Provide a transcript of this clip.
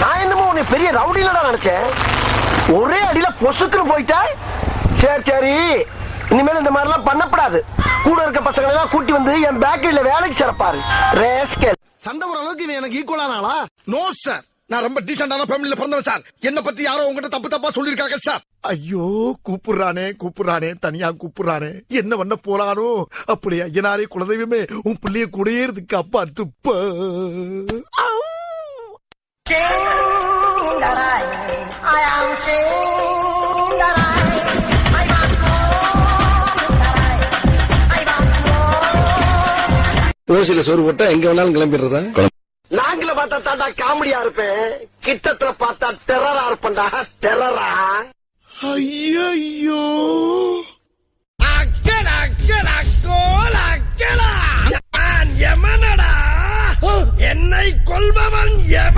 நான் என்னமோ உன்னை பெரிய ரவுடிலடா நினைச்சேன். ஒரே அடியில பொசுக்குன்னு போயிட்டா. சரி சரி, இனிமேல் இந்த மாதிரி எல்லாம் பண்ணப்படாது. கூட இருக்க பசங்களை எல்லாம் கூட்டி வந்து என் பேக்கரியில வேலைக்கு சிறப்பாரு. ரேஸ்கல் சண்டை ஒரு அளவுக்கு இவன் எனக்கு ஈக்குவலானாளா? நோ சார், நான் ரொம்ப டீசென்டான ஃபேமிலில பிறந்தவன் சார். என்ன பத்தி யாரோ உங்ககிட்ட தப்பு தப்பா சொல்லிருக்காங்க சார். ஐயோ, கூப்பிடுறானே தனியா கூப்பிடுறானே, என்ன பண்ண போறானோ? அப்படி ஐயனாரே குலதெய்வமே, உன் பிள்ளைய கூடயே இருக்கு அப்பா துப்ப. ஓசில சோறு போட்டா எங்க வேணாலும் கிளம்பிடுறதா? லாங்கில பார்த்தா தாண்டா காமெடியா இருப்பேன், கிட்டத்துல பார்த்தா டெரரா இருப்பேன்டா. டெரரா. ஐயோ, என்னை கொல்பவன் எவன்?